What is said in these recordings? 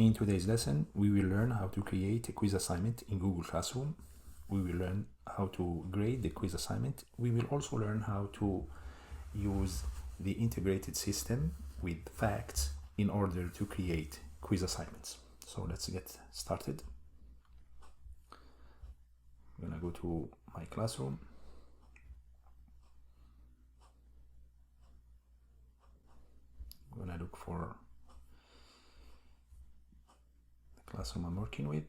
In today's lesson, we will learn how to create a quiz assignment in Google Classroom. We will learn how to grade the quiz assignment. We will also learn how to use the integrated system with facts in order to create quiz assignments. So let's get started. I'm gonna go to my classroom. I'm gonna look for the classroom I'm working with.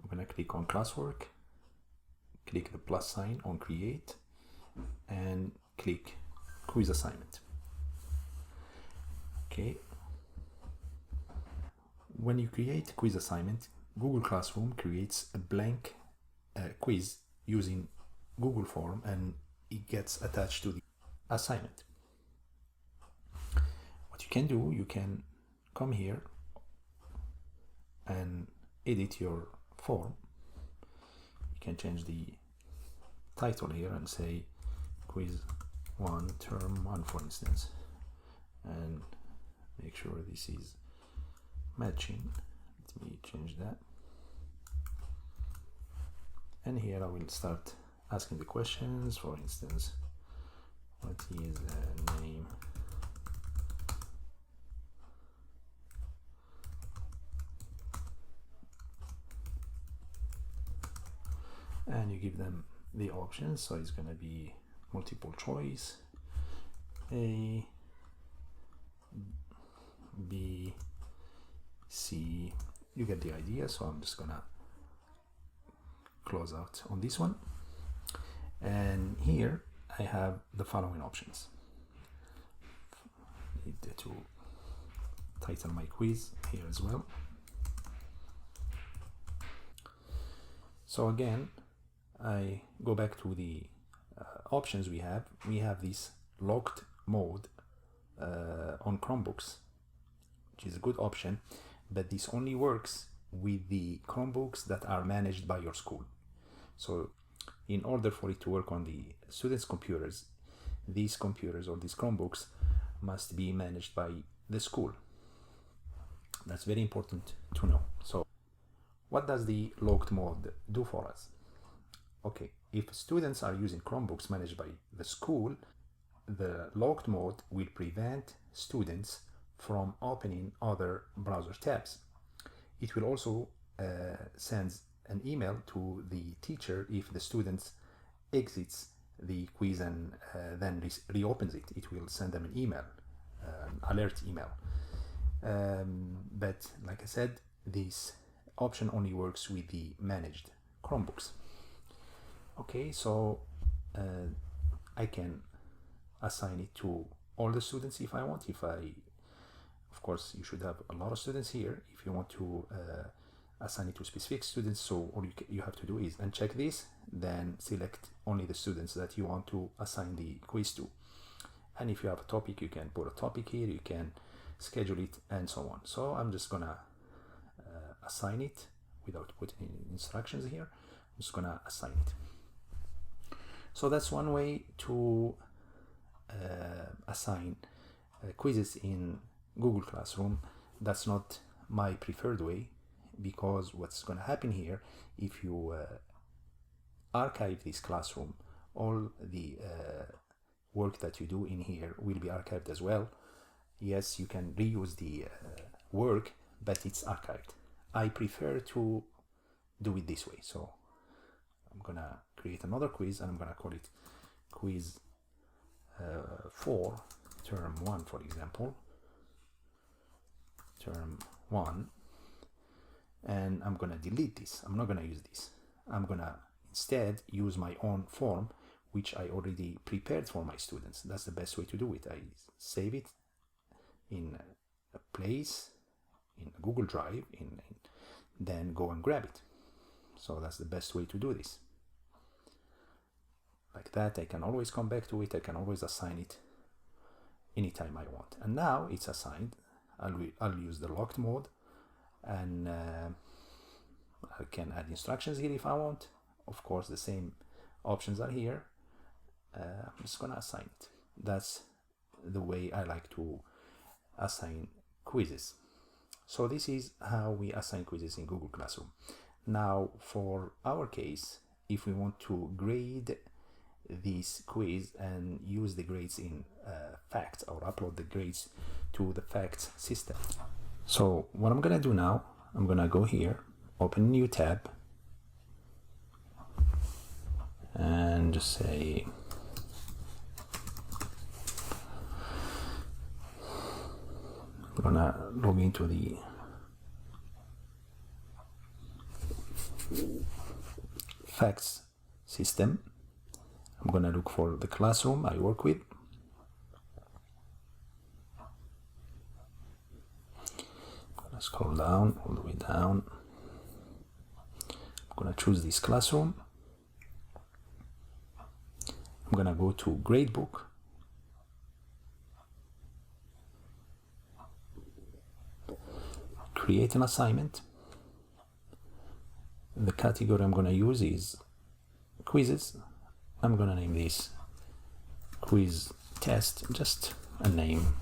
I'm gonna click on classwork, click the plus sign on create, and click quiz assignment. Okay. When you create a quiz assignment, Google Classroom creates a blank quiz using Google Form, and it gets attached to the assignment. What you can do, you can come here and edit your form. You can change the title here and say quiz 1 term 1, for instance, and make sure this is matching. Let me change that, and here I will start asking the questions. For instance, what is the name and you give them the options. So it's going to be multiple choice, A, B, C. You get the idea. So I'm just gonna close out on this one, and here I have the following options. I need to title my quiz here as well. So again, I go back to the options we have. We have this locked mode on Chromebooks, which is a good option, but this only works with the Chromebooks that are managed by your school. So in order for it to work on the students' computers, these computers or these Chromebooks must be managed by the school. That's very important to know. So what does the locked mode do for us? Okay, if students are using Chromebooks managed by the school, the locked mode will prevent students from opening other browser tabs. It will also send an email to the teacher if the student exits the quiz and then reopens it. It will send them an email, alert email. But like I said, this option only works with the managed Chromebooks. Okay, so I can assign it to all the students if I want. Of course, you should have a lot of students here. If you want to assign it to specific students, so all you have to do is uncheck this, then select only the students that you want to assign the quiz to. And if you have a topic, you can put a topic here, you can schedule it, and so on. So I'm just gonna assign it without putting instructions here. I'm just gonna assign it. So that's one way to assign quizzes in Google Classroom. That's not my preferred way, because what's going to happen here, if you archive this classroom, all the work that you do in here will be archived as well. Yes, you can reuse the work, but it's archived. I prefer to do it this way. So I'm gonna create another quiz, and I'm gonna call it quiz 4 term 1, for example, term 1, and I'm gonna delete this. I'm not gonna use this. I'm gonna instead use my own form, which I already prepared for my students. That's the best way to do it. I save it in a place in Google Drive, then go and grab it. So that's the best way to do this. Like that, I can always come back to it. I can always assign it anytime I want. And now it's assigned. I'll use the locked mode, and I can add instructions here if I want. Of course, the same options are here. I'm just gonna assign it. That's the way I like to assign quizzes. So this is how we assign quizzes in Google Classroom. Now, for our case, if we want to grade this quiz and use the grades in facts, or upload the grades to the facts system. So what I'm gonna do now, I'm gonna go here, open a new tab, and just say I'm gonna log into the facts system. I'm gonna look for the classroom I work with. I'm gonna scroll down all the way down. I'm gonna choose this classroom. I'm gonna go to gradebook. Create an assignment. The category I'm gonna use is quizzes. I'm gonna name this quiz test, just a name.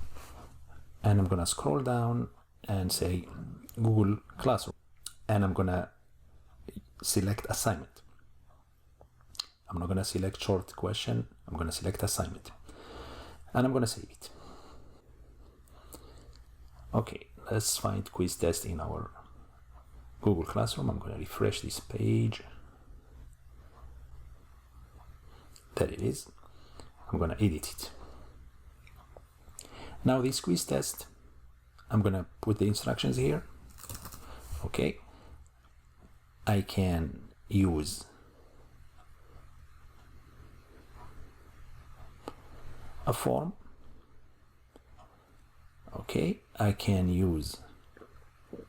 And I'm gonna scroll down and say Google Classroom. And I'm gonna select assignment. I'm not gonna select short question, I'm gonna select assignment. And I'm gonna save it. Okay, let's find quiz test in our Google Classroom. I'm gonna refresh this page. There it is. I'm gonna edit it. Now this quiz test, I'm gonna put the instructions here. Okay. I can use a form. Okay, I can use, it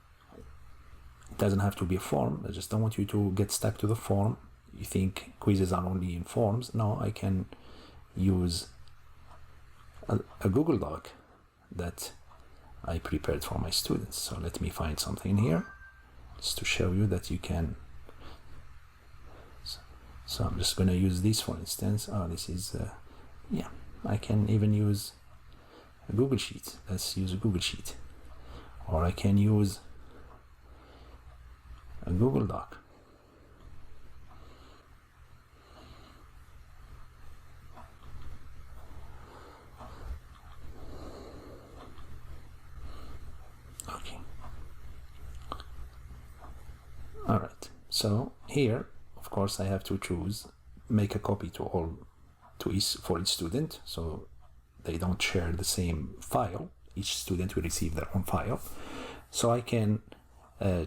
doesn't have to be a form. I just don't want you to get stuck to the form. You think quizzes are only in forms. No, I can use a Google Doc that I prepared for my students. So let me find something here just to show you that you can. So I'm just going to use this, for instance. Oh, this is, yeah, I can even use a Google Sheet. Let's use a Google Sheet. Or I can use a Google Doc. Okay. All right. So here, of course, I have to choose, make a copy to for each student, so they don't share the same file. Each student will receive their own file. So I can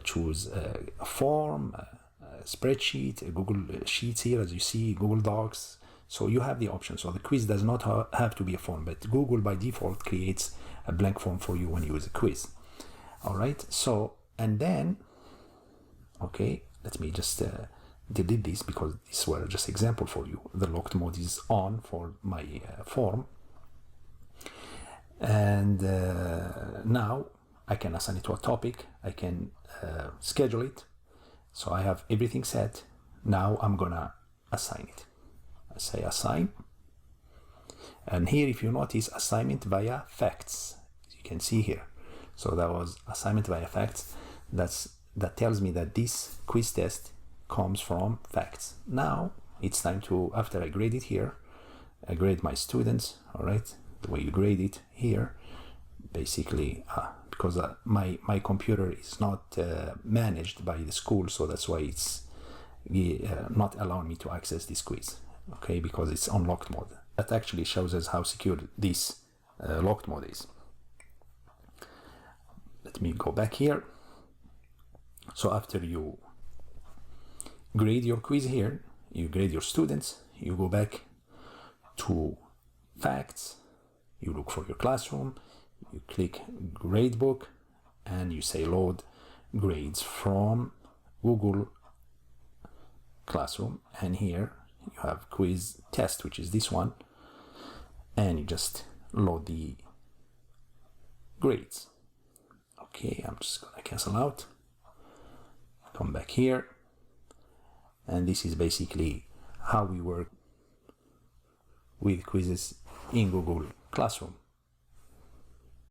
choose a form, a spreadsheet, a Google Sheets here, as you see, Google Docs. So you have the option. So the quiz does not have to be a form, but Google by default creates a blank form for you when you use a quiz. All right. So, and then, okay, let me just delete this because these were just example for you. The locked mode is on for my form. And now I can assign it to a topic. I can schedule it. So I have everything set. Now I'm gonna assign it. I say assign. And here, if you notice, assignment via facts. As you can see here. So that was assignment via facts. That tells me that this quiz test comes from facts. Now it's time to, after I grade it here, I grade my students. All right, the way you grade it here, basically, because my computer is not managed by the school, so that's why it's not allowing me to access this quiz. Okay, because it's on locked mode. That actually shows us how secure this locked mode is. Let me go back here. So after you grade your quiz here, you grade your students, you go back to facts, you look for your classroom, you click gradebook, and you say load grades from Google Classroom. And here you have quiz test, which is this one, and you just load the grades. Okay, I'm just gonna cancel out, come back here, and this is basically how we work with quizzes in Google Classroom.